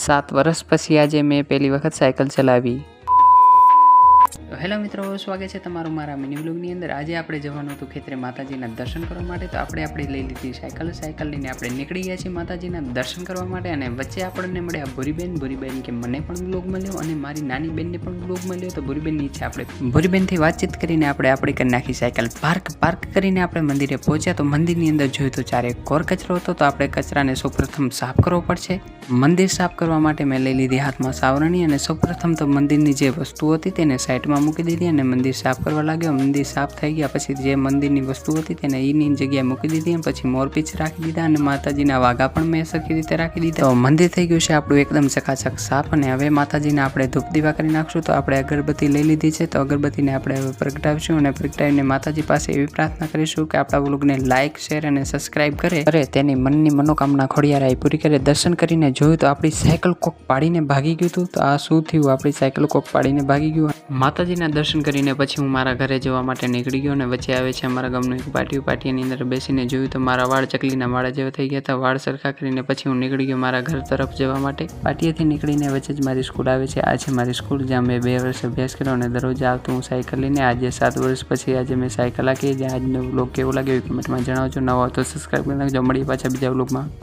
7 વર્ષ પછી આજે મેં પહેલી વખત સાયકલ ચલાવી. હેલો મિત્રો, સ્વાગત છે તમારું મારા મિની વ્લોગની અંદર. આજે આપણે જવાનું હતું ખેતરે માતાજીના દર્શન કરવા માટે. તો આપણે લઈ લીધી સાયકલ લઈને આપણે નીકળી ગયા છીએ માતાજીના દર્શન કરવા માટે. અને વચ્ચે આપણને મળ્યા ભૂરીબેન કે મને પણ વ્લોગ મળ્યો અને મારી નાની બેનને પણ વ્લોગ મળ્યો. તો ભૂરીબેનની ઈચ્છા આપણે ભૂરીબેનથી વાતચીત કરીને આપણે કરી નાખી સાયકલ પાર્ક કરીને આપણે મંદિરે પહોંચ્યા. તો મંદિરની અંદર જોયું તો ચારે કોર કચરો હતો. તો આપણે કચરાને સૌપ્રથમ સાફ કરવો પડશે. મંદિર સાફ કરવા માટે મેં લઈ લીધી હાથમાં સાવરણી અને સૌપ્રથમ તો મંદિરની જે વસ્તુ હતી તેને સાઈડમાં મૂકી દીધી અને મંદિર સાફ કરવા લાગ્યો. મંદિર સાફ થઈ ગયા પછી જે મંદિરની વસ્તુ હતી તેને એની જગ્યાએ મૂકી દીધી અને પછી મોરપીંછ રાખી દીધા અને માતાજીના વાઘા પણ મેં સરખી રીતે રાખી દીધા. તો મંદિર થઈ ગયું છે આપણું એકદમ ચકાચક સાફ. અને હવે માતાજીને આપણે ધૂપ દીવા કરી નાખશું. તો આપણે અગરબત્તી લઈ લીધી છે. તો અગરબત્તીને આપણે હવે પ્રગટાવીશું અને પ્રગટાવીને માતાજી પાસે એવી પ્રાર્થના કરીશું કે આપણા વ્લોગને લાઇક, શેર અને સબસ્ક્રાઇબ કરે તેની મનની મનોકામના ખોડિયારાએ પૂરી કરે. દર્શન કરીને જોયું તો આપણી સાયકલ કોક પાડીને ભાગી ગયું હતું. તો આ શું થયું? આપણી સાયકલ કોક પાડીને ભાગી ગયું. માતાજીના દર્શન કરીને પછી હું મારા ઘરે જવા માટે નીકળી ગયો અને વચ્ચે આવે છે અમારા ગામનું એક પાટીની અંદર બેસીને જોયું તો મારા વાળ ચકલીના વાળા જેવા થઈ ગયા હતા. વાળ સરખા કરીને પછી હું નીકળી ગયો મારા ઘર તરફ જવા માટે. પાટીએથી નીકળીને વચ્ચે જ મારી સ્કૂલ આવે છે. આ છે મારી સ્કૂલ જ્યાં મેં 2 વર્ષ અભ્યાસ કર્યો અને દરરોજ આવતો હું સાયકલ લઈને. આજે 7 વર્ષ પછી આજે મેં સાયકલ હાંકી. આજનો વ્લોગ કેવો લાગ્યો એ કમેન્ટમાં જણાવજો. નવો તો સબસ્ક્રાઈબ કરી નાખજો. મળીએ પાછા બીજા વ્લોગમાં.